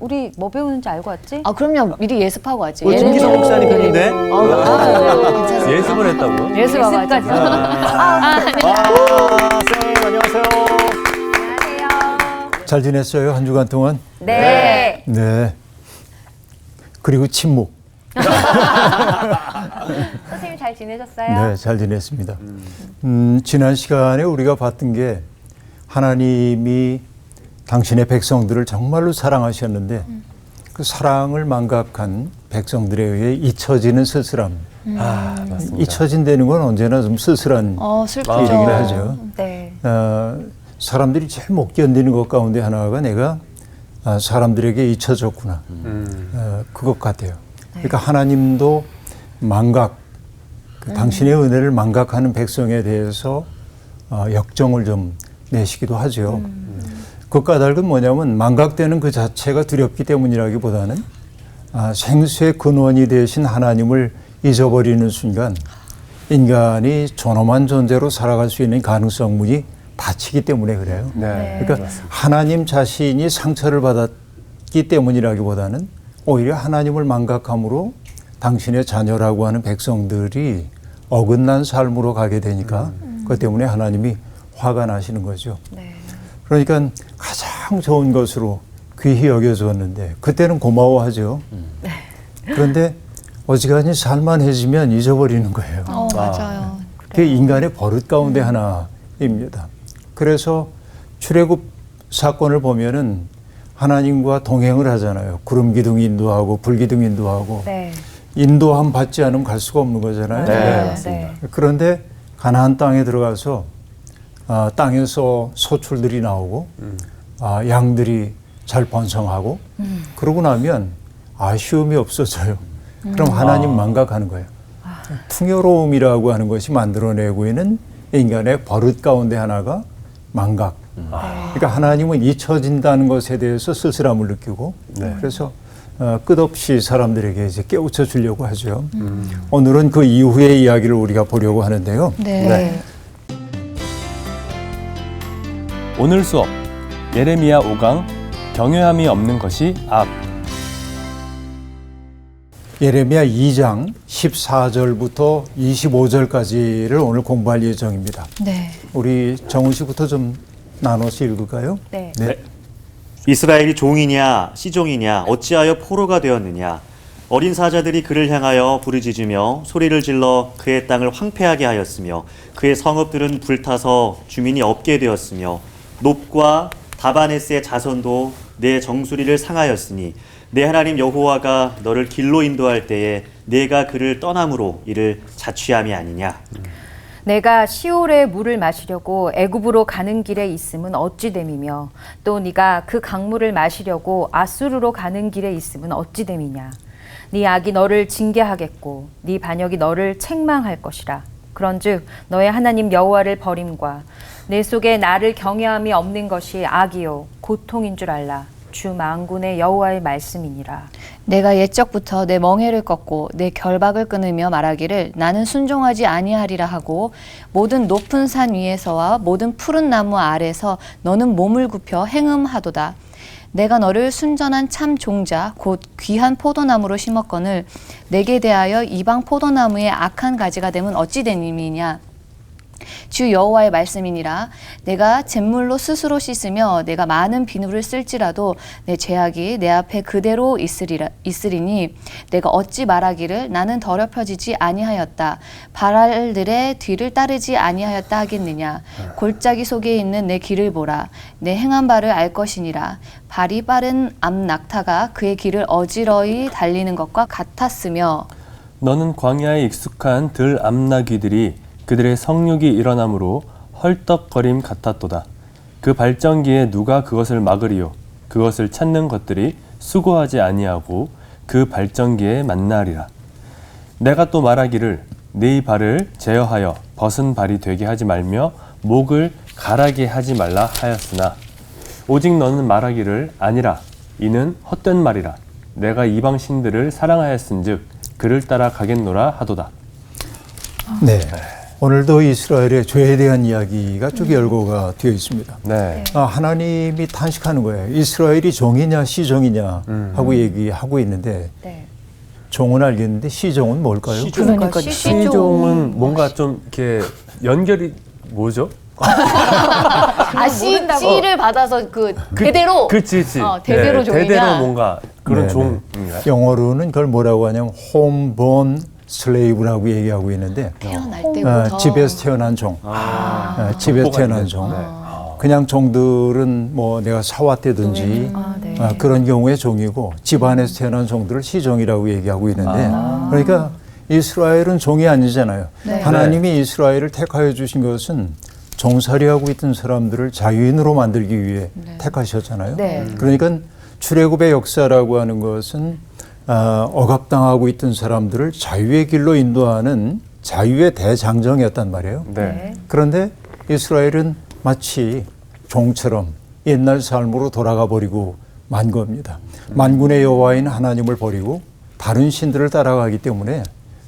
우리 뭐 배우는지 알고 왔지? 아 그럼요. 미리 예습하고 왔지. 김기성 목사님 뵙는데? 괜찮습니다. 예습을 했다고요? 예습 와가지고. 쌤 안녕하세요. 안녕하세요. 잘 지냈어요? 한 주간 동안? 네. 네. 그리고 침묵. 선생님 잘 지내셨어요? 네, 잘 지냈습니다. 지난 시간에 우리가 봤던 게 하나님이 당신의 백성들을 정말로 사랑하셨는데 그 사랑을 망각한 백성들에 의해 잊혀지는 쓸쓸함. 맞습니다. 잊혀진다는 건 언제나 좀 쓸쓸한 슬프죠. 일이긴 하죠. 네. 사람들이 제일 못 견디는 것 가운데 하나가 내가 사람들에게 잊혀졌구나. 그것 같아요. 그러니까 하나님도 망각, 당신의 은혜를 망각하는 백성에 대해서 역정을 좀 내시기도 하죠. 그 까닭은 뭐냐면 망각되는 그 자체가 두렵기 때문이라기보다는 생수의 근원이 되신 하나님을 잊어버리는 순간 인간이 존엄한 존재로 살아갈 수 있는 가능성문이 닫히기 때문에 그래요. 네. 그러니까 하나님 자신이 상처를 받았기 때문이라기보다는 오히려 하나님을 망각함으로 당신의 자녀라고 하는 백성들이 어긋난 삶으로 가게 되니까 그것 때문에 하나님이 화가 나시는 거죠. 네. 그러니까 가장 좋은 것으로 귀히 여겨졌는데 그때는 고마워하죠. 그런데 어지간히 살만해지면 잊어버리는 거예요. 맞아요. 그게 인간의 버릇 가운데 하나입니다. 그래서 출애굽 사건을 보면은 하나님과 동행을 하잖아요. 구름 기둥 인도하고 불 기둥 인도하고 네. 인도함 받지 않으면 갈 수가 없는 거잖아요. 네, 맞습니다. 그런데 가나안 땅에 들어가서 땅에서 소출들이 나오고 양들이 잘 번성하고 그러고 나면 아쉬움이 없어져요. 그럼 하나님 망각하는 거예요. 풍요로움이라고 하는 것이 만들어내고 있는 인간의 버릇 가운데 하나가 망각. 그러니까 하나님은 잊혀진다는 것에 대해서 쓸쓸함을 느끼고 그래서 끝없이 사람들에게 이제 깨우쳐 주려고 하죠. 오늘은 그 이후의 이야기를 우리가 보려고 하는데요. 네. 오늘 수업 예레미야 5강 경외함이 없는 것이 악. 예레미야 2장 14절부터 25절까지를 오늘 공부할 예정입니다. 네. 우리 정훈 씨부터 좀 나눠서 읽을까요? 네. 이스라엘이 종이냐 시종이냐 어찌하여 포로가 되었느냐. 어린 사자들이 그를 향하여 부르짖으며 소리를 질러 그의 땅을 황폐하게 하였으며 그의 성읍들은 불타서 주민이 없게 되었으며 놉과 다바네스의 자손도 내 정수리를 상하였으니 내 하나님 여호와가 너를 길로 인도할 때에 내가 그를 떠남으로 이를 자취함이 아니냐. 내가 시올의 물을 마시려고 애굽으로 가는 길에 있음은 어찌 됨이며 또 네가 그 강물을 마시려고 아수르로 가는 길에 있음은 어찌 됨이냐. 네 악이 너를 징계하겠고 네 반역이 너를 책망할 것이라. 그런즉 너의 하나님 여호와를 버림과 내 속에 나를 경외함이 없는 것이 악이요 고통인 줄 알라. 주 만군의 여호와의 말씀이니라. 내가 옛적부터 내 멍에를 꺾고 내 결박을 끊으며 말하기를 나는 순종하지 아니하리라 하고 모든 높은 산 위에서와 모든 푸른 나무 아래서 너는 몸을 굽혀 행음하도다. 내가 너를 순전한 참 종자 곧 귀한 포도나무로 심었거늘 내게 대하여 이방 포도나무의 악한 가지가 되면 어찌 되님이냐. 주 여호와의 말씀이니라. 내가 잿물로 스스로 씻으며 내가 많은 비누를 쓸지라도 내 죄악이 내 앞에 그대로 있으리니 내가 어찌 말하기를 나는 더럽혀지지 아니하였다. 바랄들의 뒤를 따르지 아니하였다 하겠느냐. 골짜기 속에 있는 내 길을 보라. 내 행한 바를 알 것이니라. 발이 빠른 암 낙타가 그의 길을 어지러이 달리는 것과 같았으며 너는 광야에 익숙한 들 암나귀들이 그들의 성육이 일어나므로 헐떡거림 같았도다. 그 발전기에 누가 그것을 막으리요. 그것을 찾는 것들이 수고하지 아니하고 그 발전기에 만나리라. 내가 또 말하기를 네 발을 제어하여 벗은 발이 되게 하지 말며 목을 가라게 하지 말라 하였으나 오직 너는 말하기를 아니라 이는 헛된 말이라. 내가 이방 신들을 사랑하였은즉 그를 따라 가겠노라 하도다. 네. 오늘도 이스라엘의 죄에 대한 이야기가 쭉 열거가 되어 있습니다. 네. 하나님이 탄식하는 거예요. 이스라엘이 종이냐 시종이냐 하고 얘기하고 있는데 네. 종은 알겠는데 시종은 뭘까요? 그러니까 시종은 뭔가 좀 이렇게 연결이 뭐죠? 씨를 받아서 대대로 그치. 대대로 종이냐. 대대로 뭔가 그런 네네. 종인가요? 영어로는 그걸 뭐라고 하냐면 homeborn slave라고 얘기하고 있는데 태어날 때부터 집에서 태어난 종, 집에서 태어난 종. 그냥 종들은 뭐 내가 사왔다든지 네. 그런 경우에 종이고 집안에서 태어난 종들을 시종이라고 얘기하고 있는데 그러니까 이스라엘은 종이 아니잖아요. 네. 하나님이 이스라엘을 택하여 주신 것은 종살이하고 있던 사람들을 자유인으로 만들기 위해 택하셨잖아요. 네. 그러니까 출애굽의 역사라고 하는 것은 억압당하고 있던 사람들을 자유의 길로 인도하는 자유의 대장정이었단 말이에요. 네. 그런데 이스라엘은 마치 종처럼 옛날 삶으로 돌아가 버리고 만 겁니다. 만군의 여호와인 하나님을 버리고 다른 신들을 따라가기 때문에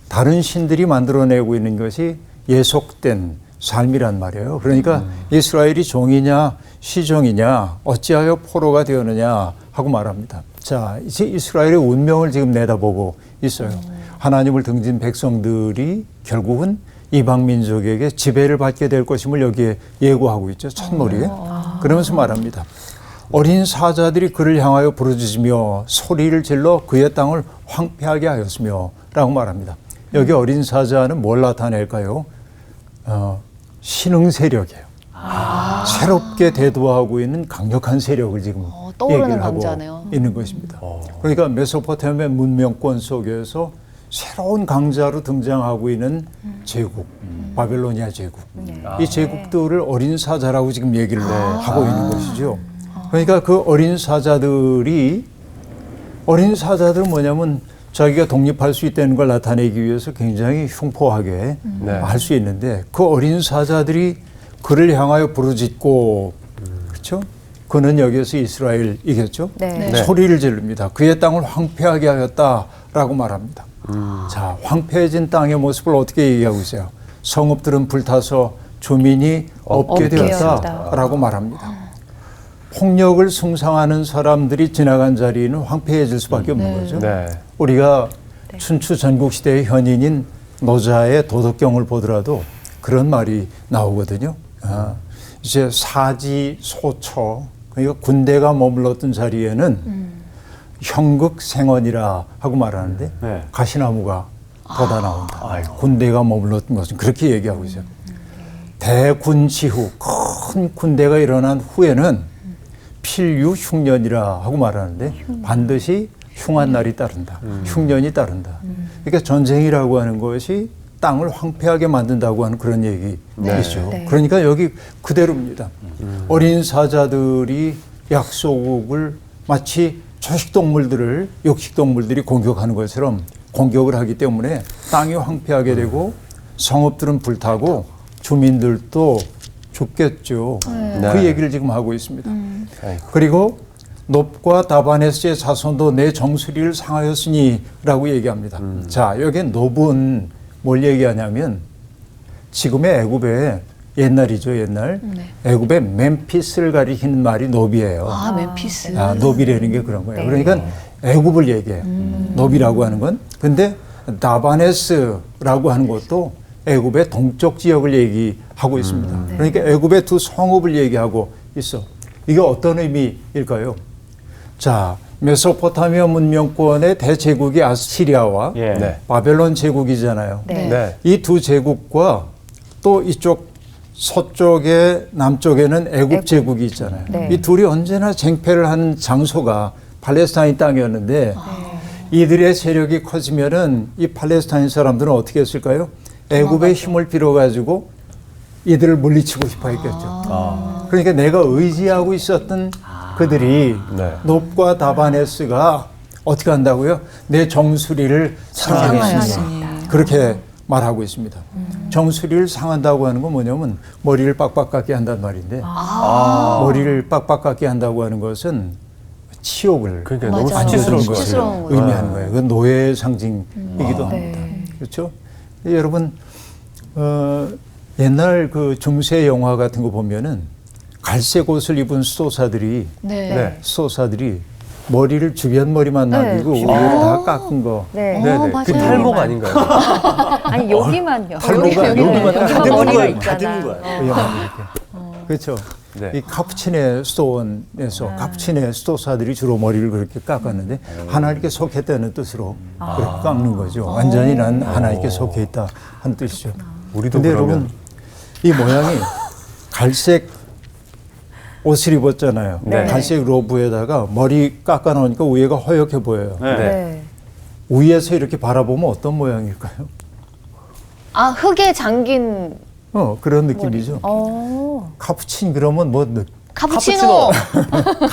다른 신들이 만들어내고 있는 것이 예속된 삶이란 말이에요. 그러니까 이스라엘이 종이냐 시종이냐 어찌하여 포로가 되었느냐 하고 말합니다. 자, 이제 이스라엘의 운명을 지금 내다보고 있어요. 하나님을 등진 백성들이 결국은 이방 민족에게 지배를 받게 될 것임을 여기에 예고하고 있죠. 첫머리에. 그러면서 말합니다. 어린 사자들이 그를 향하여 부르짖으며 소리를 질러 그의 땅을 황폐하게 하였으며 라고 말합니다. 여기 어린 사자는 뭘 나타낼까요? 신흥 세력이에요. 새롭게 대두하고 있는 강력한 세력을 지금 떠오르는 얘기를 하고 강자네요. 있는 것입니다. 그러니까 메소포타미아 문명권 속에서 새로운 강자로 등장하고 있는 제국, 바벨로니아 제국. 이 제국들을 어린 사자라고 지금 얘기를 하고 있는 것이죠. 그러니까 그 어린 사자들은 뭐냐면 자기가 독립할 수 있다는 걸 나타내기 위해서 굉장히 흉포하게 할 수 있는데 그 어린 사자들이 그를 향하여 부르짖고 그렇죠? 그는 여기에서 이스라엘이겠죠? 네. 소리를 지릅니다. 그의 땅을 황폐하게 하였다라고 말합니다. 자, 황폐해진 땅의 모습을 어떻게 얘기하고 있어요? 성읍들은 불타서 주민이 없게 되었다라고 말합니다. 폭력을 숭상하는 사람들이 지나간 자리는 황폐해질 수밖에 없는 거죠. 네. 우리가 춘추 전국시대의 현인인 노자의 도덕경을 보더라도 그런 말이 나오거든요. 이제 사지소처, 그러니까 군대가 머물렀던 자리에는 형극생원이라 하고 말하는데 네. 가시나무가 돋아 나온다. 군대가 머물렀던 것은 그렇게 얘기하고 있어요. 대군치후, 큰 군대가 일어난 후에는 필유흉년이라 하고 말하는데 반드시 흉한 날이 따른다. 흉년이 따른다. 그러니까 전쟁이라고 하는 것이 땅을 황폐하게 만든다고 하는 그런 얘기이죠. 네. 그러니까 여기 그대로입니다. 어린 사자들이 약소국을 마치 초식동물들을 육식동물들이 공격하는 것처럼 공격을 하기 때문에 땅이 황폐하게 되고 성읍들은 불타고 주민들도 죽겠죠. 그 얘기를 지금 하고 있습니다. 그리고 놉과 다바네스의 자손도 내 정수리를 상하였으니 라고 얘기합니다. 자, 여기에 놉은 뭘 얘기하냐면 지금의 애굽의 옛날이죠, 옛날. 애굽의 멤피스를 가리키는 말이 놉이에요. 멤피스. 놉이라는 게 그런 거예요. 그러니까 애굽을 얘기해요. 놉이라고 하는 건. 근데 다바네스라고 하는 것도 애굽의 동쪽 지역을 얘기하고 있습니다. 그러니까 애굽의 두 성읍을 얘기하고 있어. 이게 어떤 의미일까요? 자, 메소포타미아 문명권의 대제국이 아시리아와 네. 바벨론 제국이잖아요. 네. 네. 이 두 제국과 또 이쪽 서쪽에 남쪽에는 애굽 제국이 있잖아요. 네. 이 둘이 언제나 쟁패를 하는 장소가 팔레스타인 땅이었는데 이들의 세력이 커지면은 이 팔레스타인 사람들은 어떻게 했을까요? 애굽의 힘을 빌어가지고 이들을 물리치고 싶어 했겠죠. 그러니까 내가 의지하고 있었던 그들이 네. 놉과 다바네스가 어떻게 한다고요? 내 정수리를 상하였습니다. 그렇게 말하고 있습니다. 정수리를 상한다고 하는 건 뭐냐면 머리를 빡빡깎게 한단 말인데 머리를 빡빡깎게 한다고 하는 것은 치욕을 그러니까 너무 맞아요. 수치스러운 수치스러운 거예요. 거죠. 의미하는 거예요. 그건 노예의 상징이기도 합니다. 그렇죠? 여러분 옛날 그 중세 영화 같은 거 보면은 갈색 옷을 입은 수도사들이 네. 수도사들이 머리를 주변 머리만 남기고 네. 위를 다 깎은 거. 네. 네네. 맞아요. 그 탈모가 아닌가요? 아니 여기만요. 탈모가 여기만 다 여기만 드는 머리가 거예요. 다 있잖아. 드는 거야. 그냥 이렇게. 그렇죠. 네. 이 카푸치네 수도원에서 카푸치네 수도사들이 주로 머리를 그렇게 깎았는데 하나님께 속했다는 뜻으로 그렇게 깎는 거죠. 완전히 난 하나님께 속해 있다 하는 뜻이죠. 우리도 근데 그러면 여러분 이 모양이 갈색 옷을 입었잖아요. 네. 갈색 로브에다가 머리 깎아 놓으니까 위에가 허옇게 보여요. 네. 네. 위에서 이렇게 바라보면 어떤 모양일까요? 아, 흙에 잠긴 그런 느낌이죠. 카푸친 그러면 뭐 카푸치노.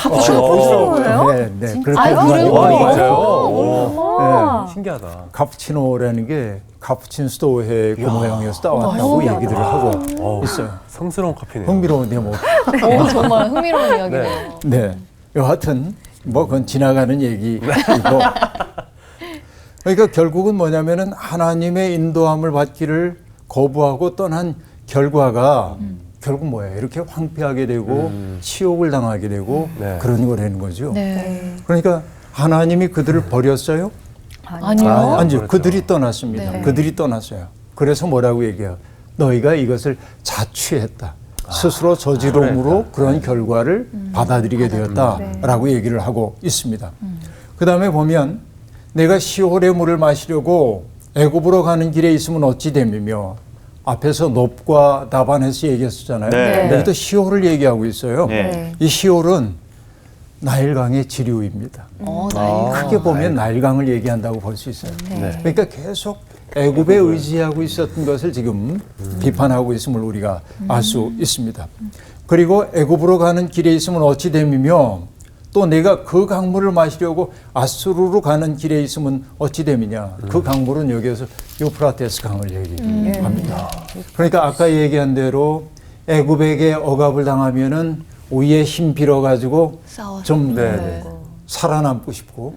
보이시라고요? 네, 그렇게 아유, 그래요? 와, 와, 진짜요? 아. 신기하다. 카푸치노라는 게 카푸친 수도회 그 모양에서 따왔다고 얘기들을 하고 있어요. 성스러운 커피네요. 흥미로운데 뭐. 정말 흥미로운 이야기네요. 네. 여하튼 뭐 그건 지나가는 얘기이고. 그러니까 결국은 뭐냐면은 하나님의 인도함을 받기를 거부하고 떠난 결과가 결국 뭐예요? 이렇게 황폐하게 되고 치욕을 당하게 되고 네. 그런 거라는 거죠. 네. 그러니까 하나님이 그들을 버렸어요? 아니요. 아니요. 그렇죠. 그들이 떠났습니다. 네. 그들이 떠났어요. 그래서 뭐라고 얘기해요? 너희가 이것을 자취했다. 스스로 저지름으로 그런 결과를 받아들이게 되었다라고 얘기를 하고 있습니다. 그 다음에 보면 내가 시홀의 물을 마시려고 애굽으로 가는 길에 있으면 어찌 됨이며 앞에서 놉과 다반에서 얘기했었잖아요. 네. 여기도 시홀을 얘기하고 있어요. 네. 이 시홀은 나일강의 지류입니다. 크게 보면 나일강을 얘기한다고 볼 수 있어요. 네. 그러니까 계속 애굽에 의지하고 있었던 것을 지금 비판하고 있음을 우리가 알 수 있습니다. 그리고 애굽으로 가는 길에 있으면 어찌 됨이며 또 내가 그 강물을 마시려고 아수르로 가는 길에 있으면 어찌 됨이냐. 그 강물은 여기에서 유프라테스 강을 얘기합니다. 그러니까 아까 얘기한 대로 애굽에게 억압을 당하면은 위에 힘 빌어 가지고 싸워서. 좀 네. 살아남고 싶고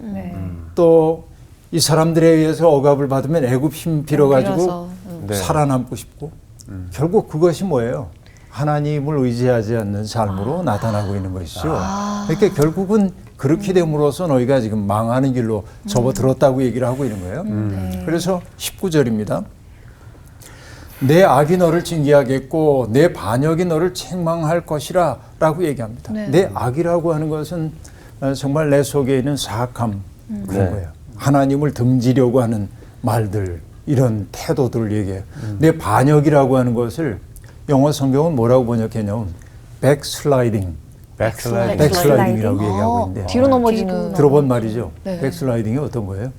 또 이 사람들에 의해서 억압을 받으면 애굽 힘 빌어 가지고 빌어서, 네. 살아남고 싶고 결국 그것이 뭐예요? 하나님을 의지하지 않는 삶으로 나타나고 있는 것이죠. 그러니까 결국은 그렇게 됨으로써 너희가 지금 망하는 길로 접어들었다고 얘기를 하고 있는 거예요. 그래서 19절입니다. 내 악이 너를 징계하겠고 내 반역이 너를 책망할 것이라 라고 얘기합니다. 네. 내 악이라고 하는 것은 정말 내 속에 있는 사악함 그런 네. 거예요. 하나님을 등지려고 하는 말들 이런 태도들을 얘기해요. 내 반역이라고 하는 것을 영어 성경은 뭐라고 번역했냐면 백슬라이딩, 백슬라이딩. 백슬라이딩이라고 얘기하고 있는데 뒤로 넘어지는. 들어본 말이죠. 네. 백슬라이딩이 어떤 거예요?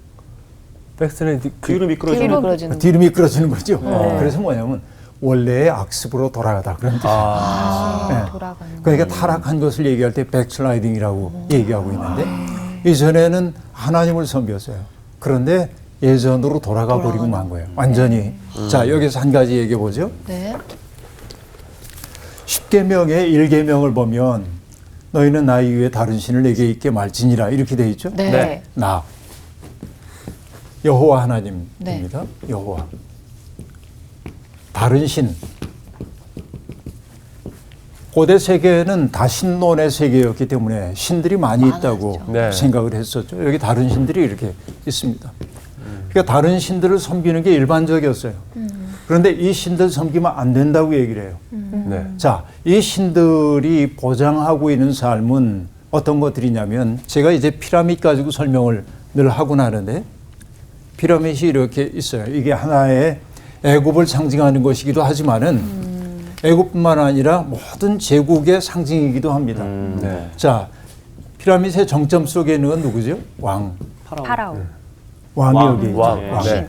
백슬라이딩. 뒤로 미끄러지는 뒤로 미끄러지는. 뒤로 미끄러지는 거죠. 그래서 뭐냐면 원래의 악습으로 돌아가다 그런 뜻이에요. 네. 돌아가는. 그러니까 타락한 것을 얘기할 때 백슬라이딩이라고 얘기하고 있는데 이전에는 하나님을 섬겼어요. 그런데 예전으로 돌아가 버리고 만 거예요. 완전히. 자, 여기서 한 가지 얘기해 보죠. 네. 10계명의 1계명을 보면 너희는 나 이외에 다른 신을 내게 있게 말지니라 이렇게 돼 있죠. 네. 네. 나 여호와 하나님입니다. 여호와. 다른 신. 고대 세계는 다신론의 세계였기 때문에 신들이 많이 있다고 네. 생각을 했었죠. 여기 다른 신들이 이렇게 있습니다. 그러니까 다른 신들을 섬기는 게 일반적이었어요. 그런데 이 신들 섬기면 안 된다고 얘기를 해요. 네. 자, 이 신들이 보장하고 있는 삶은 어떤 것들이냐면 제가 이제 피라밋 가지고 설명을 늘 하곤 하는데 피라밋이 이렇게 있어요. 이게 하나의 애굽을 상징하는 것이기도 하지만은 애굽뿐만 아니라 모든 제국의 상징이기도 합니다. 네. 자, 피라밋의 정점 속에 있는 건 누구죠? 왕. 파라오. 왕이 왕, 여기 있죠. 왕. 왕. 네.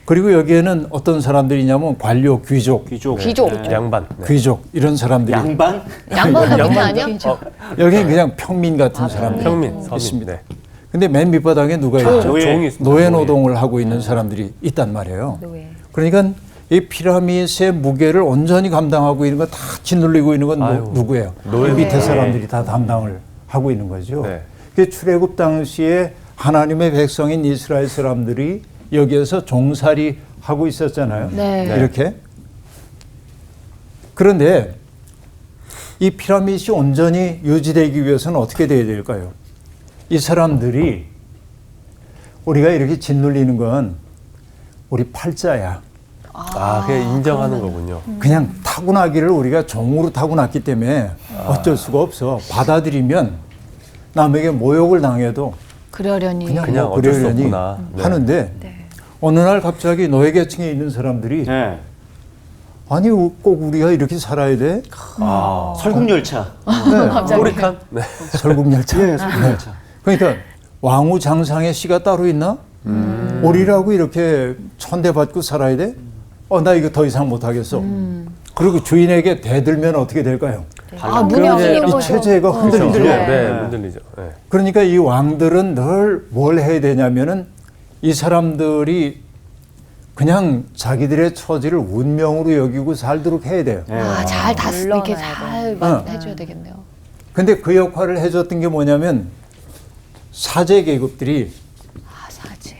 그리고 여기에는 어떤 사람들이냐면 관료, 귀족, 귀족. 귀족. 네. 양반. 네. 귀족 이런 사람들이 양반? 양반 같은 아니야? 여기는 그냥 평민 같은 사람들이 평민, 서민. 있습니다. 네. 근데 맨 밑바닥에 누가 있죠? 노예. 종이 있습니다. 노예 노동을 하고 있는 사람들이 있단 말이에요. 노예. 그러니까 이 피라밋의 무게를 온전히 감당하고 있는 거 다 짓눌리고 있는 건 아유, 누구예요? 노예. 이 밑에 사람들이 다 담당을 하고 있는 거죠. 네. 그 출애굽 당시에 하나님의 백성인 이스라엘 사람들이 여기에서 종살이 하고 있었잖아요. 네. 이렇게 그런데 이 피라미드이 온전히 유지되기 위해서는 어떻게 돼야 될까요? 이 사람들이 우리가 이렇게 짓눌리는 건 우리 팔자야. 그냥 인정하는 거군요. 그냥 타고나기를 우리가 종으로 타고났기 때문에 어쩔 수가 없어. 받아들이면 남에게 모욕을 당해도 그러려니. 그냥 뭐 어쩔 수 그러려니 없구나. 네. 하는데 어느 날 갑자기 노예계층에 있는 사람들이 네. 아니 꼭 우리가 이렇게 살아야 돼? 설국열차. 네. 꼬리칸? 네. 설국열차. 예, 설국열차. 그러니까 왕후 장상의 씨가 따로 있나? 우리라고 이렇게 천대받고 살아야 돼? 나 이거 더 이상 못하겠어. 그리고 주인에게 대들면 어떻게 될까요? 문이 그러면 열리는 이 거죠. 체제가 흔들리죠. 네, 흔들리죠. 네. 그러니까 이 왕들은 늘 뭘 해야 되냐면은 이 사람들이 그냥 자기들의 처지를 운명으로 여기고 살도록 해야 돼요. 잘 이렇게 물러나야 잘 해줘야 되겠네요. 근데 그 역할을 해줬던 게 뭐냐면 사제 계급들이 사제.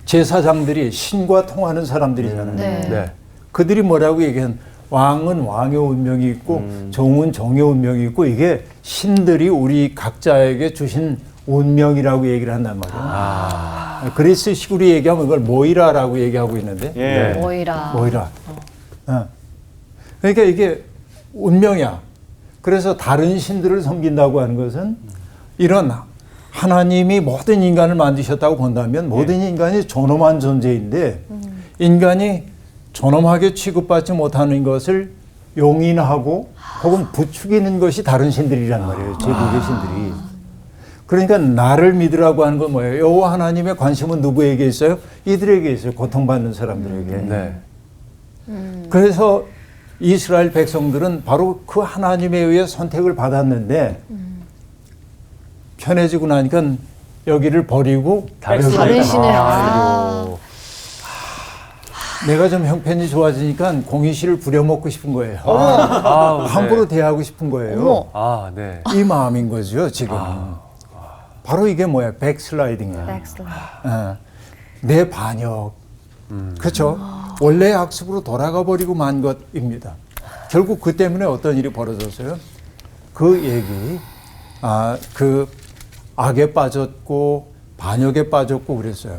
제사장들이 신과 통하는 사람들이잖아요. 네. 네. 그들이 뭐라고 얘기한 왕은 왕의 운명이 있고 종은 종의 운명이 있고 이게 신들이 우리 각자에게 주신 운명이라고 얘기를 한단 말이에요. 그리스식으로 얘기하면 이걸 모이라라고 얘기하고 있는데 예. 모이라. 모이라. 그러니까 이게 운명이야. 그래서 다른 신들을 섬긴다고 하는 것은 이런 하나님이 모든 인간을 만드셨다고 본다면 모든 인간이 존엄한 존재인데 인간이 존엄하게 취급받지 못하는 것을 용인하고 혹은 부추기는 것이 다른 신들이란 말이에요. 제국의 신들이. 그러니까 나를 믿으라고 하는 건 뭐예요? 여호와 하나님의 관심은 누구에게 있어요? 이들에게 있어요. 고통받는 사람들에게. 네. 그래서 이스라엘 백성들은 바로 그 하나님에 의해 선택을 받았는데 편해지고 나니까 여기를 버리고 다른 여기를 다른 신을 신을. 내가 좀 형편이 좋아지니까 공희 씨를 부려먹고 싶은 거예요. 함부로 대하고 싶은 거예요. 어머. 네. 이 마음인 거죠, 지금. 바로 이게 뭐야? 백슬라이딩이야. 백슬라이드. 내 반역. 그렇죠? 원래의 학습으로 돌아가 버리고 만 것입니다. 결국 그 때문에 어떤 일이 벌어졌어요? 그 얘기, 그 악에 빠졌고 반역에 빠졌고 그랬어요.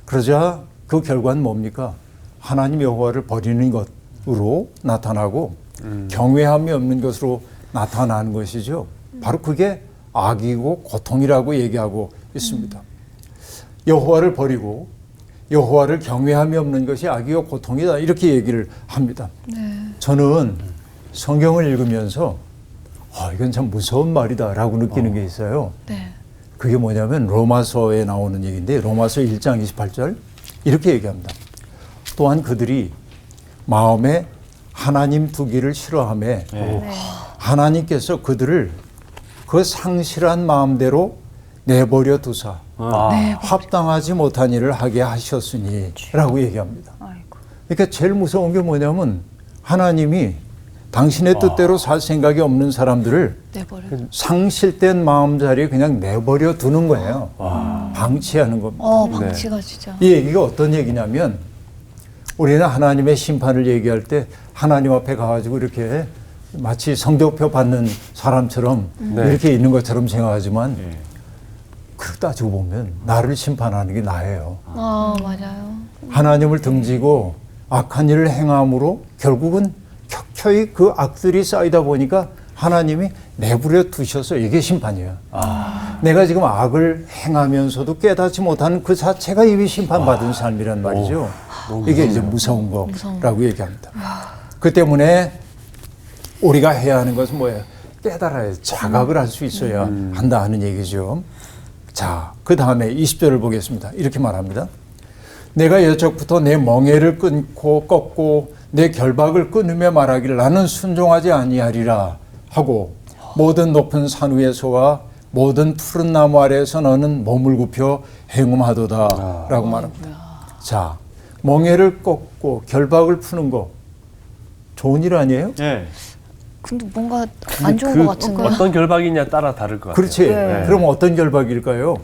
그러자 그 결과는 뭡니까? 하나님 여호와를 버리는 것으로 나타나고 경외함이 없는 것으로 나타나는 것이죠. 바로 그게 악이고 고통이라고 얘기하고 있습니다. 여호와를 버리고 여호와를 경외함이 없는 것이 악이고 고통이다 이렇게 얘기를 합니다. 저는 성경을 읽으면서 이건 참 무서운 말이다라고 느끼는 게 있어요. 네. 그게 뭐냐면 로마서에 나오는 얘기인데 로마서 1장 28절 이렇게 얘기합니다. 또한 그들이 마음에 하나님 두기를 싫어하며 하나님께서 그들을 그 상실한 마음대로 내버려 두사 합당하지 못한 일을 하게 하셨으니 라고 얘기합니다. 아이고. 그러니까 제일 무서운 게 뭐냐면 하나님이 당신의 뜻대로 살 생각이 없는 사람들을 내버려. 상실된 마음자리에 그냥 내버려 두는 거예요. 방치하는 겁니다. 방치가 진짜. 이 얘기가 어떤 얘기냐면 우리는 하나님의 심판을 얘기할 때 하나님 앞에 가가지고 이렇게 마치 성적표 받는 사람처럼 이렇게 있는 것처럼 생각하지만 그렇게 따지고 보면 나를 심판하는 게 나예요. 맞아요. 하나님을 등지고 악한 일을 행함으로 결국은 켜켜이 그 악들이 쌓이다 보니까 하나님이 내버려 두셔서 이게 심판이에요. 내가 지금 악을 행하면서도 깨닫지 못하는 그 자체가 이미 심판받은 삶이란 말이죠. 이게 이제 무서운 거라고 얘기합니다. 그 때문에 우리가 해야 하는 것은 뭐예요? 깨달아야 자각을 할 수 있어야 한다 하는 얘기죠. 자, 그 다음에 20절을 보겠습니다. 이렇게 말합니다. 내가 여적부터 내 멍에를 끊고 꺾고 내 결박을 끊으며 말하기를 나는 순종하지 아니하리라 하고 모든 높은 산 위에서와 모든 푸른 나무 아래에서 너는 몸을 굽혀 행음하도다 라고 말합니다. 자, 멍에를 꺾고 결박을 푸는 거 좋은 일 아니에요? 네. 근데 뭔가 안 좋은 것 같은데. 어떤 결박이냐 따라 다를 것 같아요. 그렇지. 네. 그럼 어떤 결박일까요?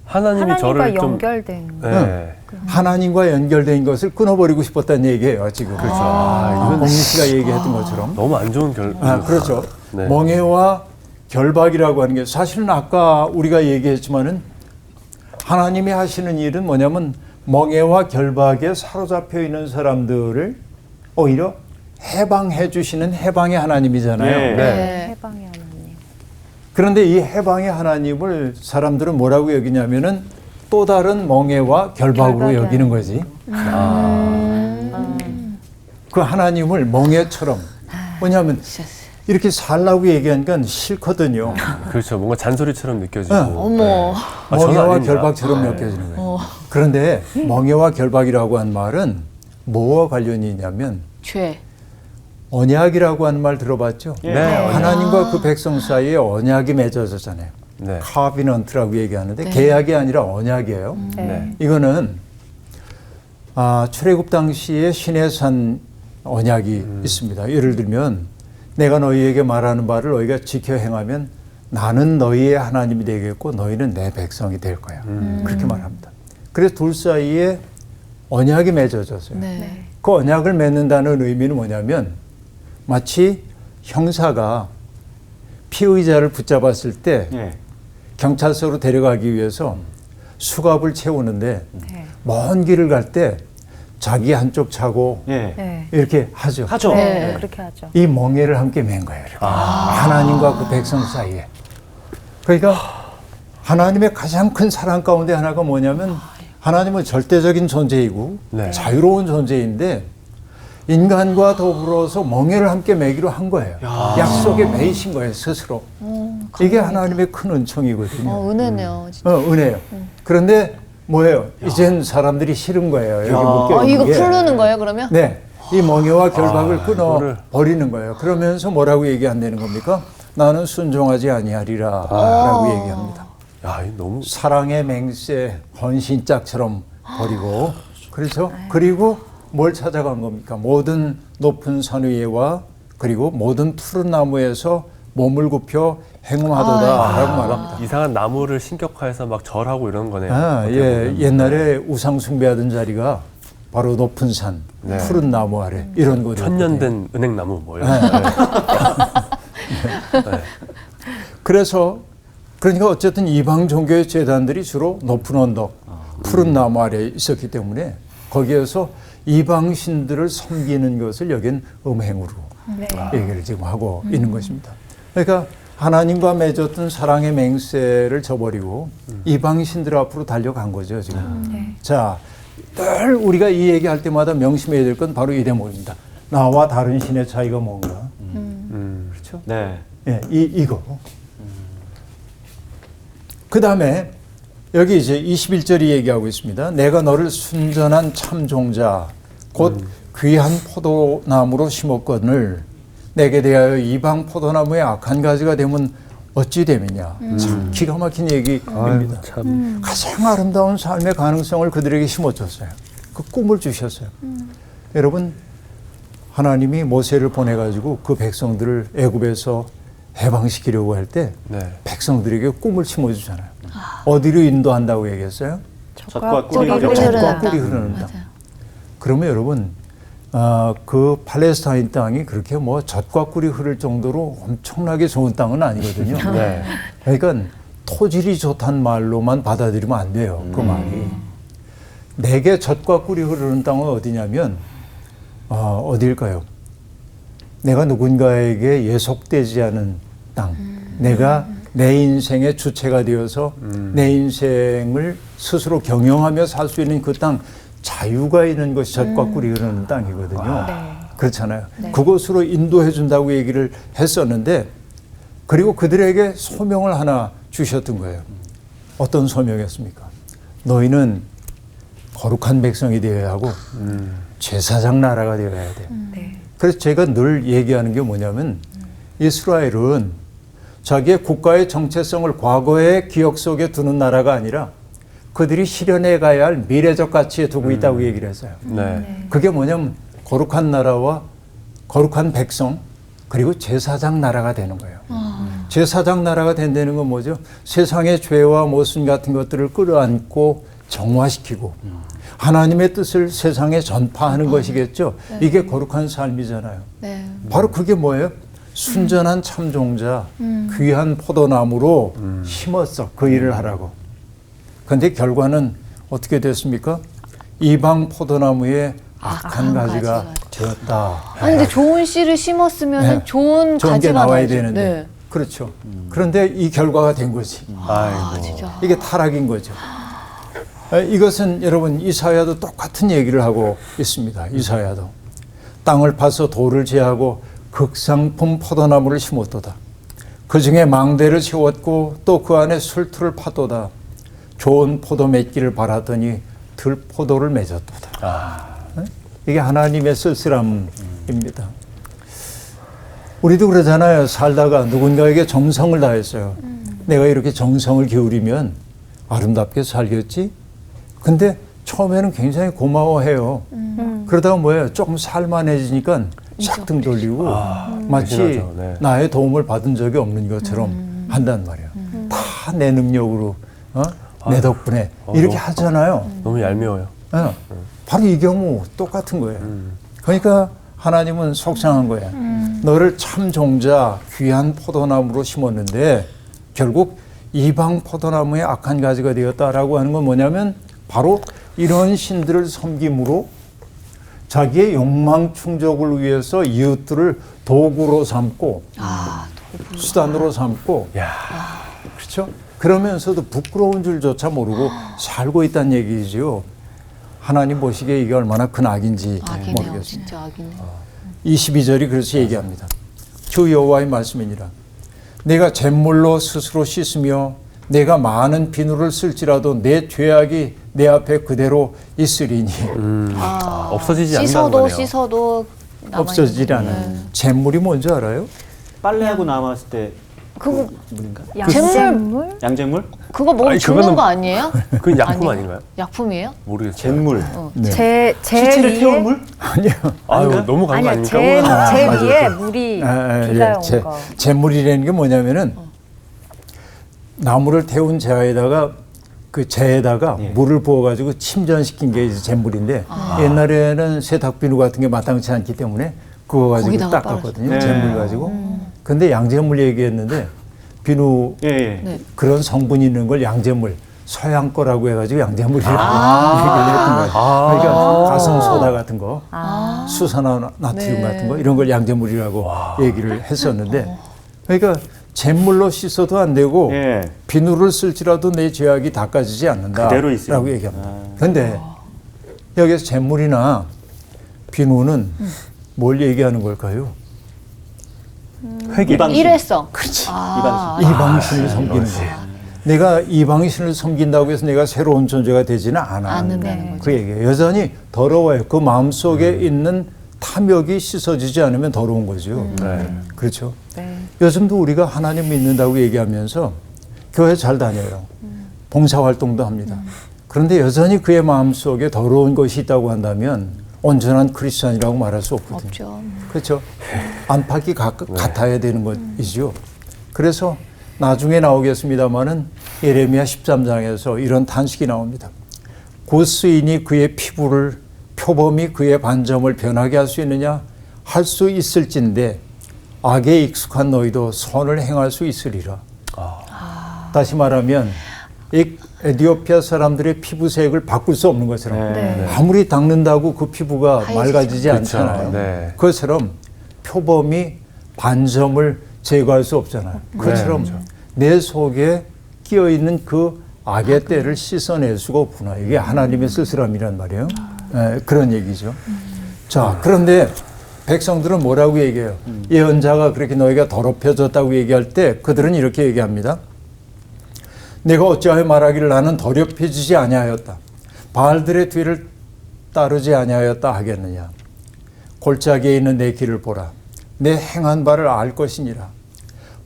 하나님이 저를 하나님과 좀 연결된 네. 하나님과 연결된 것을 끊어버리고 싶었다는 얘기예요, 지금. 그렇죠. 이건 공민 씨가 얘기했던 것처럼. 너무 안 좋은 그렇죠. 네. 멍해와 결박이라고 하는 게 사실은 아까 우리가 얘기했지만은 하나님이 하시는 일은 뭐냐면 멍해와 결박에 사로잡혀 있는 사람들을 오히려 해방해 주시는 해방의 하나님이잖아요. 네. 네. 해방의 하나님. 그런데 이 해방의 하나님을 사람들은 뭐라고 여기냐면은 또 다른 멍해와 결박으로 결박이 여기는 거지. 그 하나님을 멍해처럼. 뭐냐면 이렇게 살라고 얘기하니까 싫거든요. 그렇죠. 뭔가 잔소리처럼 느껴지고. 어머. 아, 저는 멍해와 아닙니다. 결박처럼 네. 느껴지는 거예요. 그런데 멍해와 결박이라고 한 말은 뭐와 관련이 있냐면 죄. 언약이라고 하는 말 들어봤죠? 예. 네. 하나님과 그 백성 사이에 언약이 맺어졌잖아요. 네. 카비넌트라고 얘기하는데 네. 계약이 아니라 언약이에요. 네. 이거는 출애굽 당시에 시내산 언약이 있습니다. 예를 들면 내가 너희에게 말하는 바를 너희가 지켜 행하면 나는 너희의 하나님이 되겠고 너희는 내 백성이 될 거야. 그렇게 말합니다. 그래서 둘 사이에 언약이 맺어졌어요. 네. 그 언약을 맺는다는 의미는 뭐냐면 마치 형사가 피의자를 붙잡았을 때 예. 경찰서로 데려가기 위해서 수갑을 채우는데 네. 먼 길을 갈 때 자기 한쪽 차고 예. 네. 이렇게 하죠. 하죠. 네. 네. 그렇게 하죠. 이 멍에를 함께 맨 거예요. 이렇게. 하나님과 그 백성 사이에. 그러니까 하나님의 가장 큰 사랑 가운데 하나가 뭐냐면 하나님은 절대적인 존재이고 네. 자유로운 존재인데 인간과 더불어서 멍에를 함께 매기로 한 거예요. 약속에 매이신 거예요, 스스로. 이게 하나님의 큰 은총이거든요. 은혜네요. 진짜. 은혜예요. 그런데 뭐예요? 이젠 사람들이 싫은 거예요. 여기 묶여 있는 이거 게. 풀르는 거예요, 그러면? 네. 이 멍에와 결박을 끊어 이거를. 버리는 거예요. 그러면서 뭐라고 얘기한다는 겁니까? 나는 순종하지 아니하리라 라고 얘기합니다. 야, 이 너무 사랑의 맹세 헌신짝처럼 버리고 그렇죠? 그리고 뭘 찾아간 겁니까? 모든 높은 산 위에와 그리고 모든 푸른 나무에서 몸을 굽혀 행음하도다라고 말합니다. 이상한 나무를 신격화해서 막 절하고 이런 거네요. 예, 옛날에 우상 숭배하던 자리가 바로 높은 산, 네. 푸른 나무 아래 이런 거죠. 천년된 은행나무 뭐 이런. 그래서 그러니까 어쨌든 이방 종교의 제단들이 주로 높은 언덕, 푸른 나무 아래에 있었기 때문에 거기에서 이방 신들을 섬기는 것을 여긴 음행으로 네. 얘기를 지금 하고 있는 것입니다. 그러니까 하나님과 맺었던 사랑의 맹세를 저버리고 이방 신들 앞으로 달려간 거죠 지금. 네. 자, 늘 우리가 이 얘기할 때마다 명심해야 될 건 바로 이 대목입니다. 나와 다른 신의 차이가 뭔가. 그렇죠? 네. 예, 이거. 그 다음에 여기 이제 21절이 얘기하고 있습니다. 내가 너를 순전한 참종자, 곧 귀한 포도나무로 심었거늘 내게 대하여 이방 포도나무의 악한 가지가 되면 어찌 됨이냐. 참 기가 막힌 얘기입니다. 참. 가장 아름다운 삶의 가능성을 그들에게 심어줬어요. 그 꿈을 주셨어요. 여러분, 하나님이 모세를 보내가지고 그 백성들을 애굽에서 해방시키려고 할 때 네. 백성들에게 꿈을 심어주잖아요. 어디로 인도한다고 얘기했어요? 젖과 꿀이 꿀이 흐르는 젖과 땅. 꿀이 흐르는 땅. 맞아요. 그러면 여러분, 그 팔레스타인 땅이 그렇게 뭐 젖과 꿀이 흐를 정도로 엄청나게 좋은 땅은 아니거든요. 네. 그러니까 토질이 좋다는 말로만 받아들이면 안 돼요. 그 말이. 내게 젖과 꿀이 흐르는 땅은 어디냐면 어디일까요? 내가 누군가에게 예속되지 않은 땅. 내가 내 인생의 주체가 되어서 내 인생을 스스로 경영하며 살 수 있는 그 땅, 자유가 있는 것이 젖과 꿀이 흐르는 땅이거든요. 네. 그렇잖아요. 그곳으로 인도해 준다고 얘기를 했었는데 그리고 그들에게 소명을 하나 주셨던 거예요. 어떤 소명이었습니까? 너희는 거룩한 백성이 되어야 하고 제사장 나라가 되어야 돼. 네. 그래서 제가 늘 얘기하는 게 뭐냐면 이스라엘은 자기의 국가의 정체성을 과거의 기억 속에 두는 나라가 아니라 그들이 실현해 가야 할 미래적 가치에 두고 있다고 얘기를 했어요. 네. 그게 뭐냐면 거룩한 나라와 거룩한 백성 그리고 제사장 나라가 되는 거예요. 제사장 나라가 된다는 건 뭐죠? 세상의 죄와 모순 같은 것들을 끌어안고 정화시키고 하나님의 뜻을 세상에 전파하는 것이겠죠. 이게 거룩한 삶이잖아요. 네. 바로 그게 뭐예요? 순전한 참종자, 귀한 포도나무로 심었어. 그 일을 하라고. 그런데 결과는 어떻게 됐습니까? 이방 포도나무에 악한 가지가 되었다. 아니 근데 좋은 씨를 심었으면 네. 좋은 좋은 게 가지가 나와야 나야죠. 되는데. 네. 그렇죠. 그런데 이 결과가 된 거지. 아이고. 진짜. 이게 타락인 거죠. 이것은 여러분 이사야도 똑같은 얘기를 하고 있습니다. 이사야도 땅을 파서 돌을 제하고 극상품 포도나무를 심었도다. 그 중에 망대를 세웠고 또 그 안에 술틀을 파도다. 좋은 포도 맺기를 바라더니 들포도를 맺었도다. 이게 하나님의 쓸쓸함입니다. 우리도 그러잖아요. 살다가 누군가에게 정성을 다했어요. 내가 이렇게 정성을 기울이면 아름답게 살겠지? 근데 처음에는 굉장히 고마워해요. 그러다가 뭐예요? 조금 살만해지니까 싹등 돌리고 마치 그렇죠. 네. 나의 도움을 받은 적이 없는 것처럼 한단 말이에요. 다 내 능력으로, 내 덕분에 이렇게 하잖아요. 너무 얄미워요. 바로 이 경우 똑같은 거예요. 그러니까 하나님은 속상한 거예요. 너를 참 종자 귀한 포도나무로 심었는데 결국 이방 포도나무의 악한 가지가 되었다라고 하는 건 뭐냐면 바로 이런 신들을 섬김으로 자기의 욕망 충족을 위해서 이웃들을 도구로 삼고 수단으로 삼고 그렇죠? 그러면서도 부끄러운 줄조차 모르고 살고 있다는 얘기죠. 하나님 보시기에 이게 얼마나 큰 악인지 악이네요. 모르겠습니다. 진짜 악이네요. 22절이 그렇게 얘기합니다. 주 여호와의 말씀이니라. 내가 잿물로 스스로 씻으며 내가 많은 비누를 쓸지라도 내 죄악이 내 앞에 그대로 있으리니 없어지지 않는 씻어도 거네요. 씻어도 없어지지 않아요. 잿물이 뭔지 알아요? 빨래하고 남았을 때 그거 물인가? 양잿물? 양잿물? 그거 먹으면 아니, 죽는 그거는- 거 아니에요? 그건 약품 아니에요? 아닌가요? 약품이에요? 모르겠어요. 잿물. 네. 제 시체를 위에 태운 물? 아니요. 아유, 아닌가요? 너무 간 거 아니야 아닙니까? 제 맞아요. 위에 물이 비가 온 거. 잿물이라는 게 뭐냐면은 나무를 태운 재에다가 그 재에다가 예. 물을 부어가지고 침전시킨 게 이제 잿물인데 옛날에는 세탁비누 같은 게 마땅치 않기 때문에 그거 가지고 거기다가 닦았거든요. 빨았어요. 잿물 네. 가지고. 근데 양잿물 얘기했는데 비누 예, 예. 네. 그런 성분이 있는 걸 양잿물 서양 거라고 해가지고 양잿물이라고 얘기를 했던 거예요. 그러니까 가성 소다 같은 거, 수산화 나트륨 네. 같은 거 이런 걸 양잿물이라고 얘기를 했었는데, 그러니까 잿물로 씻어도 안 되고 예. 비누를 쓸지라도 내 죄악이 닦아지지 않는다라고 그대로 있어요. 얘기합니다. 그런데 여기서 잿물이나 비누는 뭘 얘기하는 걸까요? 회개. 일회성. 그렇지. 이방신. 이방신을 섬기는 거예요. 내가 이방신을 섬긴다고 해서 내가 새로운 존재가 되지는 않아. 않는다는 거죠. 그 얘기예요. 여전히 더러워요. 그 마음속에 있는 탐욕이 씻어지지 않으면 더러운 거죠. 네. 그렇죠. 네. 요즘도 우리가 하나님 믿는다고 얘기하면서 교회 잘 다녀요. 봉사활동도 합니다. 그런데 여전히 그의 마음속에 더러운 것이 있다고 한다면 온전한 크리스찬이라고 말할 수 없거든요. 없죠. 그렇죠. 안팎이 같아야 되는 것이죠. 그래서 나중에 나오겠습니다마는 예레미야 13장에서 이런 탄식이 나옵니다. 고스인이 그의 피부를 표범이 그의 반점을 변하게 할 수 있느냐? 할 수 있을진데 악에 익숙한 너희도 선을 행할 수 있으리라. 다시 말하면 에티오피아 사람들의 피부색을 바꿀 수 없는 것처럼 네. 아무리 닦는다고 그 피부가 하얘지죠. 맑아지지 그렇죠. 않잖아요. 네. 그것처럼 표범이 반점을 제거할 수 없잖아요. 그것처럼 내 속에 끼어 있는 그 악의 때를 씻어낼 수가 없구나. 이게 하나님의 쓸쓸함이란 말이에요. 그런 얘기죠. 자, 그런데 백성들은 뭐라고 얘기해요? 예언자가 그렇게 너희가 더럽혀졌다고 얘기할 때 그들은 이렇게 얘기합니다. 내가 어찌하여 말하기를 나는 더럽혀지지 아니하였다. 바알들의 뒤를 따르지 아니하였다 하겠느냐. 골짜기에 있는 내 길을 보라. 내 행한 바를 알 것이니라.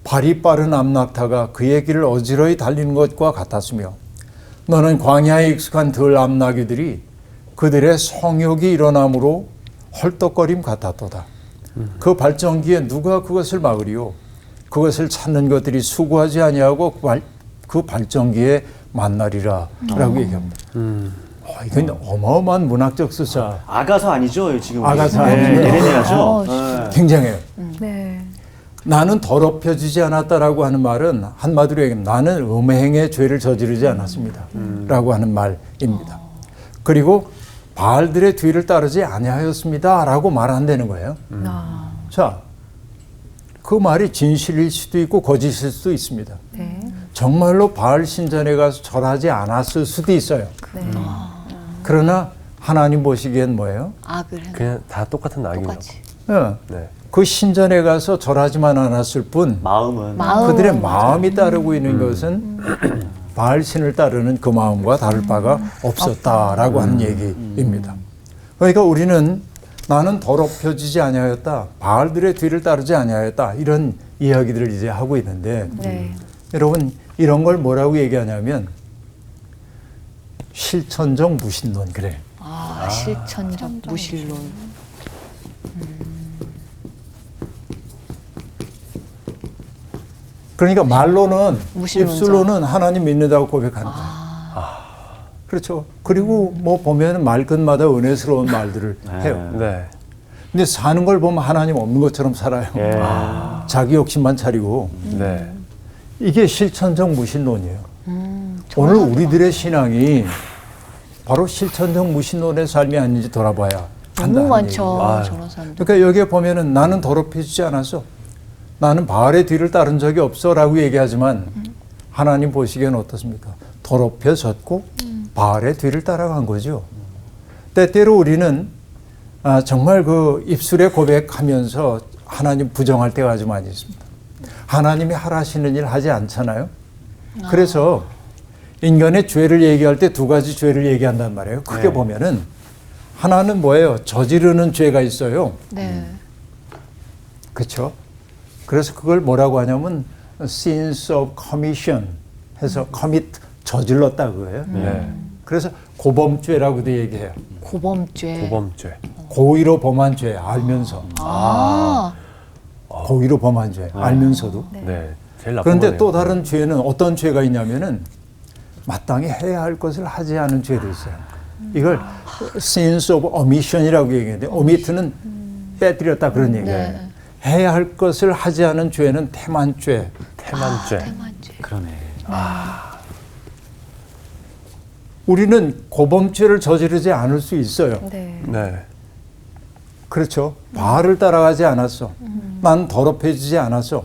발이 빠른 암낙타가 그의 길을 어지러이 달리는 것과 같았으며 너는 광야에 익숙한 덜 암나귀들이 그들의 성욕이 일어남으로 헐떡거림 같았도다. 그 발전기에 누가 그것을 막으리요? 그것을 찾는 것들이 수고하지 아니하고 그 발전기에 만나리라라고 얘기합니다. 이건 어마어마한 문학적 수사. 아가서 아니죠 지금? 아가서 네, 아니죠. 에레미야죠. 네. 굉장해요. 네. 나는 더럽혀지지 않았다라고 하는 말은 한마디로 얘기하면 나는 음행의 죄를 저지르지 않았습니다. 라고 하는 말입니다. 그리고 바알들의 뒤를 따르지 아니하였습니다. 라고 말 안 되는 거예요. 자, 그 말이 진실일 수도 있고 거짓일 수도 있습니다. 네. 정말로 바알 신전에 가서 절하지 않았을 수도 있어요. 네. 그러나 하나님 보시기엔 뭐예요? 악을 해. 그냥 다 똑같은 낙이죠. 똑같이. 예. 네. 그 신전에 가서 절하지만 않았을 뿐 마음은 그들의 마음이 따르고 있는 것은 바알 신을 따르는 그 마음과 다를 바가 없었다라고 하는 얘기입니다. 그러니까 우리는 나는 더럽혀지지 아니하였다, 바알들의 뒤를 따르지 아니하였다, 이런 이야기들을 이제 하고 있는데 네. 여러분 이런 걸 뭐라고 얘기하냐면 실천적 무신론 그래. 실천적 무신론. 그러니까 말로는 무신론자. 입술로는 하나님 믿는다고 고백하는 거예요. 그렇죠. 그리고 뭐 보면 말끝마다 은혜스러운 말들을 해요. 네. 근데 사는 걸 보면 하나님 없는 것처럼 살아요. 예. 자기 욕심만 차리고. 네. 이게 실천적 무신론이에요. 오늘 우리들의 신앙이 바로 실천적 무신론의 삶이 아닌지 돌아봐야 한다. 너무 많죠. 아유. 저런 사람들. 그러니까 여기에 보면은 나는 더럽혀지지 않았어. 나는 바알의 뒤를 따른 적이 없어 라고 얘기하지만 하나님 보시기에는 어떻습니까? 더럽혀졌고 바알의 뒤를 따라간 거죠. 때때로 우리는 정말 그 입술에 고백하면서 하나님 부정할 때가 아주 많이 있습니다. 하나님이 하라시는 일 하지 않잖아요. 그래서 인간의 죄를 얘기할 때 두 가지 죄를 얘기한단 말이에요. 크게 보면은 하나는 뭐예요? 저지르는 죄가 있어요. 네. 그렇죠? 그래서 그걸 뭐라고 하냐면 sins of commission 해서 commit 저질렀다 그거예요. 네. 그래서 고범죄라고도 얘기해요. 고범죄. 고범죄. 고의로 범한 죄 알면서 고의로 범한 죄 알면서도. 네. 제일 나쁜 그런데 거네요. 또 다른 죄는 어떤 죄가 있냐면은 마땅히 해야 할 것을 하지 않은 죄도 있어요. 이걸 sins of omission이라고 얘기하는데 omit는 빼뜨렸다 그런 얘기예요. 해야 할 것을 하지 않은 죄는 태만죄. 태만죄. 태만죄. 그러네. 우리는 고범죄를 저지르지 않을 수 있어요. 네. 네. 그렇죠. 바알을 따라가지 않았어. 난 더럽혀지지 않았어.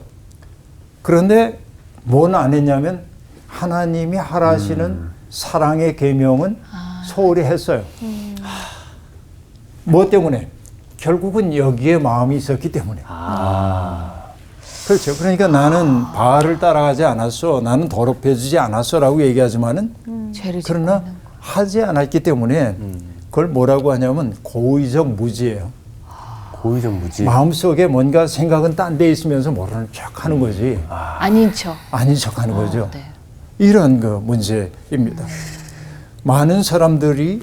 그런데 뭘 안 했냐면 하나님이 하라시는 사랑의 계명은 소홀히 했어요. 뭐 때문에? 결국은 여기에 마음이 있었기 때문에. 그렇죠. 그러니까 나는 바알을 따라가지 않았어. 나는 더럽혀지지 않았어라고 얘기하지만은 죄를 짓고 그러나 있는 거. 하지 않았기 때문에 그걸 뭐라고 하냐면 고의적 무지예요. 고의적 무지. 마음속에 뭔가 생각은 딴 데 있으면서 모르는 척 하는 거지. 아닌 척. 아닌 척 하는 거죠. 네. 이런 그 문제입니다. 많은 사람들이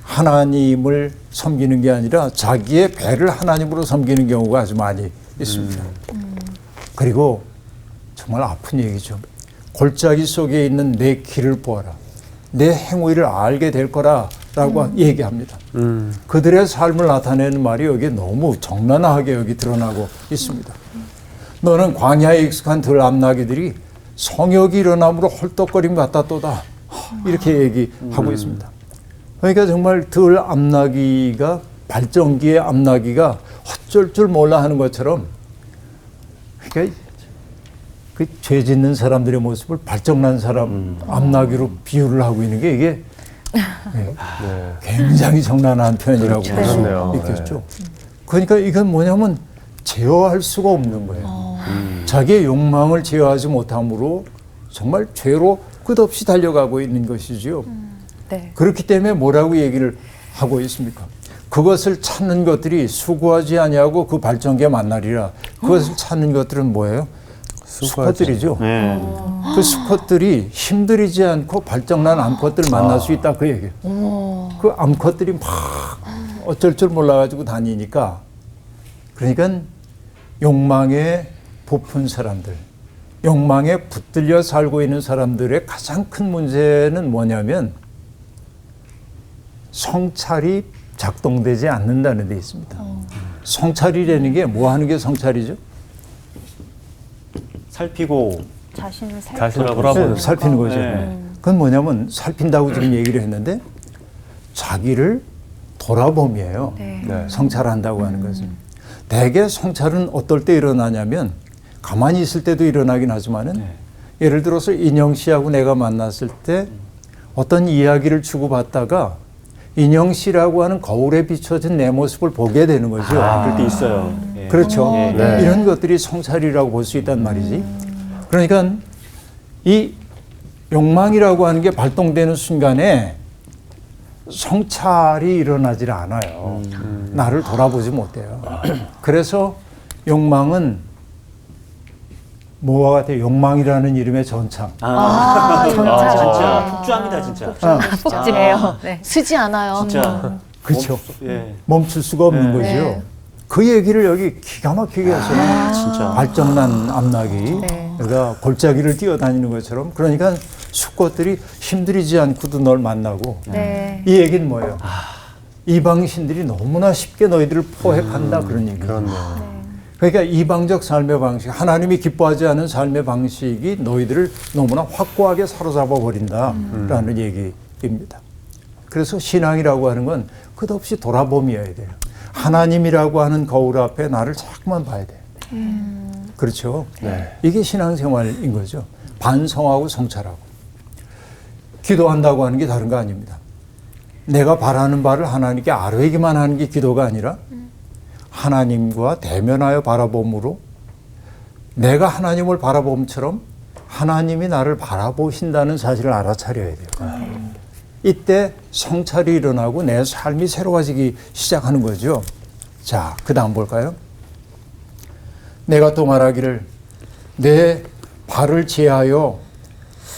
하나님을 섬기는 게 아니라 자기의 배를 하나님으로 섬기는 경우가 아주 많이 있습니다. 그리고 정말 아픈 얘기죠. 골짜기 속에 있는 내 길을 보아라. 내 행위를 알게 될 거라라고 얘기합니다. 그들의 삶을 나타내는 말이 여기에 너무 적나라하게 여기 드러나고 있습니다. 너는 광야에 익숙한 들암나귀들이 성역이 일어남으로 헐떡거림 같았도다. 이렇게 얘기하고 있습니다. 그러니까 정말 들암나귀가 발전기의 암나귀가 어쩔 줄 몰라 하는 것처럼 그러니까 그 죄 짓는 사람들의 모습을 발정난 사람 암나귀로 비유를 하고 있는 게 이게 굉장히 적나라한 표현이라고 볼 수 그렇네요. 있겠죠. 그러니까 이건 뭐냐면 제어할 수가 없는 거예요. 자기의 욕망을 제어하지 못함으로 정말 죄로 끝없이 달려가고 있는 것이지요. 네. 그렇기 때문에 뭐라고 얘기를 하고 있습니까? 그것을 찾는 것들이 수고하지 아니하고 그 발전기에 만나리라. 그것을 찾는 것들은 뭐예요? 수컷들이죠. 네. 그 수컷들이 힘들이지 않고 발정난 암컷들 만날 수 있다 그 얘기예요. 그 암컷들이 막 어쩔 줄 몰라가지고 다니니까 그러니까 욕망에 부푼 사람들, 욕망에 붙들려 살고 있는 사람들의 가장 큰 문제는 뭐냐면 성찰이 작동되지 않는다는 데 있습니다. 성찰이라는 게 뭐 하는 게 성찰이죠? 살피고 자신을 자신을 살펴보고 돌아보는 네, 살피는 거죠. 네. 그건 뭐냐면 살핀다고 지금 얘기를 했는데 자기를 돌아봄이에요. 네. 네. 성찰한다고 하는 것은. 대개 성찰은 어떨 때 일어나냐면 가만히 있을 때도 일어나긴 하지만은 예를 들어서 인영 씨하고 내가 만났을 때 어떤 이야기를 주고받다가 인영 씨라고 하는 거울에 비춰진 내 모습을 보게 되는 거죠. 그럴 때 있어요. 예. 그렇죠. 네. 이런 것들이 성찰이라고 볼 수 있단 말이지. 그러니까 이 욕망이라고 하는 게 발동되는 순간에 성찰이 일어나질 않아요. 나를 돌아보지 못해요. 그래서 욕망은 뭐와 같아요? 욕망이라는 이름의 전참. 전차. 진짜 폭주합니다, 진짜. 폭지네요. 네. 쓰지 않아요. 진짜. 그렇죠. 예. 멈출 수가 없는 거죠. 네. 그 얘기를 여기 기가 막히게 했어요. 진짜. 발정난 암나기. 네. 내가 골짜기를 뛰어다니는 것처럼. 그러니까 수컷들이 힘들이지 않고도 널 만나고. 네. 이 얘기는 뭐예요? 이방신들이 너무나 쉽게 너희들을 포획한다 그런 얘기예요. 그렇네요. 그러니까 이방적 삶의 방식, 하나님이 기뻐하지 않은 삶의 방식이 너희들을 너무나 확고하게 사로잡아 버린다라는 얘기입니다. 그래서 신앙이라고 하는 건 끝없이 돌아봄이어야 돼요. 하나님이라고 하는 거울 앞에 나를 자꾸만 봐야 돼요. 그렇죠? 네. 이게 신앙생활인 거죠. 반성하고 성찰하고. 기도한다고 하는 게 다른 거 아닙니다. 내가 바라는 바를 하나님께 아뢰기만 하는 게 기도가 아니라 하나님과 대면하여 바라봄으로 내가 하나님을 바라봄처럼 하나님이 나를 바라보신다는 사실을 알아차려야 돼요. 이때 성찰이 일어나고 내 삶이 새로워지기 시작하는 거죠. 자, 그 다음 볼까요? 내가 또 말하기를 내 발을 제하여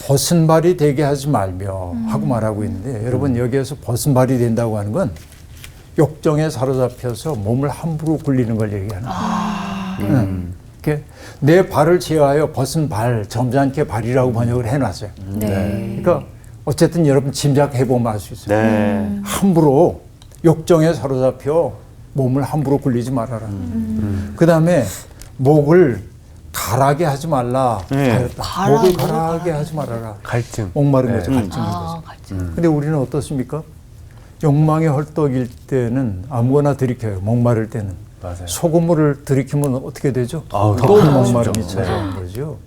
벗은 발이 되게 하지 말며 하고 말하고 있는데 여러분 여기에서 벗은 발이 된다고 하는 건 욕정에 사로잡혀서 몸을 함부로 굴리는 걸 얘기하는 거예요. 내 발을 제하여 벗은 발, 점잖게 발이라고 번역을 해놨어요. 네. 그러니까 어쨌든 여러분 짐작해보면 알 수 있어요. 네. 함부로 욕정에 사로잡혀 몸을 함부로 굴리지 말아라. 그 다음에 목을 가라게 하지 말라. 네. 목을 가라게 하지 말아라. 갈증. 목마른 네. 거죠. 갈증인 거죠. 근데 우리는 어떻습니까? 욕망의 헐떡일 때는 아무거나 들이켜요. 목마를 때는. 맞아요. 소금물을 들이키면 어떻게 되죠? 아우, 또 더 목마름이 진짜. 찾아오는 거죠.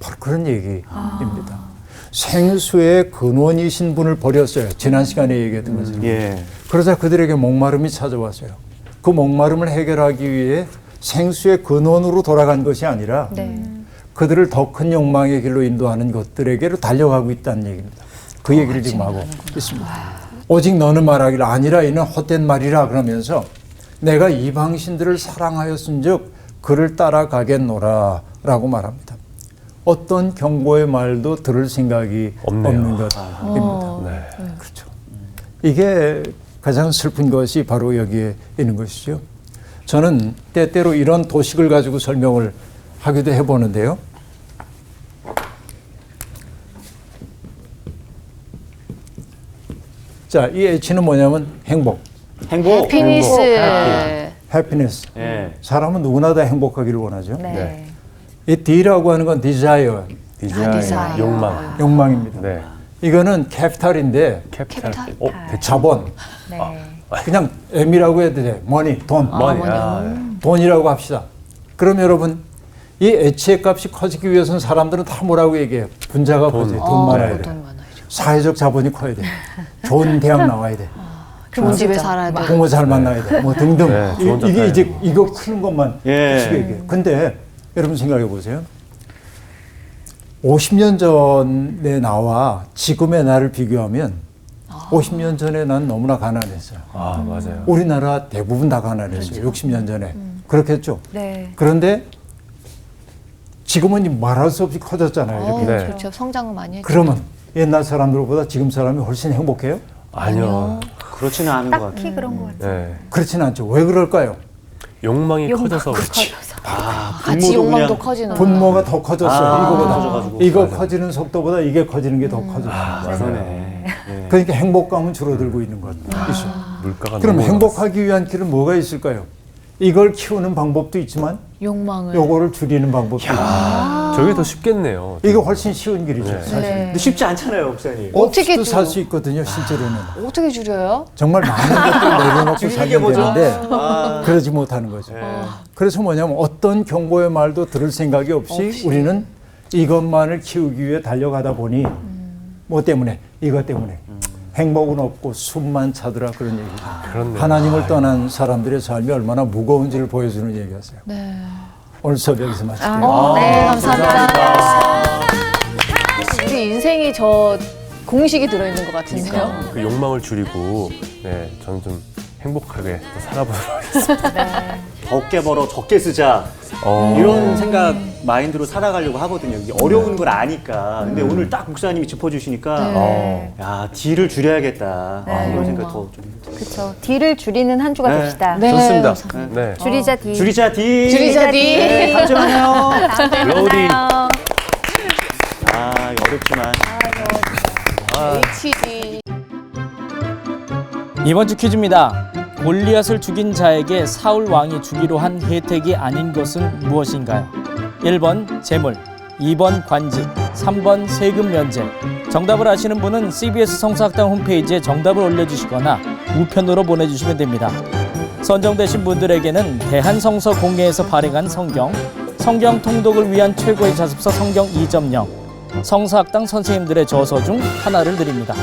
바로 그런 얘기입니다. 생수의 근원이신 분을 버렸어요. 지난 시간에 얘기했던 것처럼. 예. 그러자 그들에게 목마름이 찾아왔어요. 그 목마름을 해결하기 위해 생수의 근원으로 돌아간 것이 아니라 네. 그들을 더 큰 욕망의 길로 인도하는 것들에게로 달려가고 있다는 얘기입니다. 그 얘기를 지금 하고 있습니다. 오직 너는 말하기를 아니라 이는 헛된 말이라 그러면서 내가 이방신들을 사랑하였은즉 그를 따라가겠노라 라고 말합니다. 어떤 경고의 말도 들을 생각이 없네요. 없는 것입니다. 네. 그렇죠. 이게 가장 슬픈 것이 바로 여기에 있는 것이죠. 저는 때때로 이런 도식을 가지고 설명을 하기도 해보는데요. 자, 이 H는 뭐냐면 행복, 행복. 피니스. happiness. 예. 사람은 누구나 다 행복하기를 원하죠. 네. 이 D라고 하는 건 desire, 디자인, 디자인. 욕망. 욕망입니다. 네. 이거는 캐피탈인데 캐피탈. 캐피탈. 자본, 네. 그냥 M이라고 해도 돼. money, 돈. 머니. 아, 돈이라고 합시다. 그럼 여러분 이 H의 값이 커지기 위해서는 사람들은 다 뭐라고 얘기해요? 분자가 커져요. 돈 많아야 돼. 돈 많아야죠. 사회적 자본이 커야 돼. 좋은 대학 나와야 돼. 좋은 집에 살아야 돼. 부모 잘 만나야 돼. 뭐 등등. 네, 좋은 집 이게 가야 이제 되고. 이거 크는 것만 예. 지금 얘기해요. 근데 여러분 생각해 보세요. 50년 전에 나와 지금의 나를 비교하면 50년 전에 난 너무나 가난했어요. 아, 맞아요. 우리나라 대부분 다 가난했어요. 60년 전에. 그렇겠죠. 네. 그런데 지금은 말할 수 없이 커졌잖아요. 이렇게. 네. 그렇죠. 성장을 많이 했죠. 그러면 옛날 사람들보다 지금 사람이 훨씬 행복해요? 아니요. 그렇지는 않은 것 같아요. 딱히 그런 것 같아요. 네. 그렇지는 않죠. 왜 그럴까요? 욕망이 욕망이 커져서 커져서. 같이 욕망도 커지는 분모가 더 커졌어요. 이거보다. 커져가지고. 이거 커지는 속도보다 이게 커지는 게 더 커졌어요. 맞네. 그러니까 행복감은 줄어들고 있는 거죠. 물가가 그럼 너무 행복하기 위한 길은 뭐가 있을까요? 이걸 키우는 방법도 있지만 욕망을. 요거를 줄이는 방법도 있고. 저게 더 쉽겠네요. 이게 훨씬 쉬운 길이죠. 네. 사실. 근데 쉽지 않잖아요, 목사님. 어떻게 없이도 살 수 있거든요, 실제로는. 어떻게 줄여요? 정말 많은 것들 내려놓고 줄이게 살면 보죠. 되는데 아. 그러지 못하는 거죠. 그래서 뭐냐면 어떤 경고의 말도 들을 생각이 없이 우리는 이것만을 키우기 위해 달려가다 보니 뭐 때문에? 이것 때문에. 행복은 없고 숨만 차더라 그런 얘기죠. 그렇네요. 하나님을 떠난 사람들의 삶이 얼마나 무거운지를 보여주는 얘기였어요. 네. 오늘 수업 여기서 마칠게요. 네, 감사합니다. 우리 인생이 저 공식이 들어있는 것 같은데요. 그 욕망을 줄이고, 네, 저는 좀 행복하게 또 살아보도록 하겠습니다. 적게 벌어 적게 쓰자 이런 생각 마인드로 살아가려고 하거든요. 이게 어려운 걸 아니까. 근데 오늘 딱 목사님이 짚어주시니까 야 딜을 줄여야겠다. 이런 생각 더 좀. 그렇죠. 딜을 줄이는 한 주가 네. 됩시다. 네, 좋습니다. 감사합니다. 네. 줄이자 딜. 줄이자 딜. 줄이자 딜. 네, 다음 주에 만나요. 로딩. 아 어렵지만. HG. 이번 주 퀴즈입니다. 골리앗을 죽인 자에게 사울 왕이 주기로 한 혜택이 아닌 것은 무엇인가요? 1번 재물, 2번 관직, 3번 세금 면제. 정답을 아시는 분은 CBS 성서학당 홈페이지에 정답을 올려주시거나 우편으로 보내주시면 됩니다. 선정되신 분들에게는 대한성서공회에서 발행한 성경, 성경 통독을 위한 최고의 자습서 성경 2.0, 성서학당 선생님들의 저서 중 하나를 드립니다.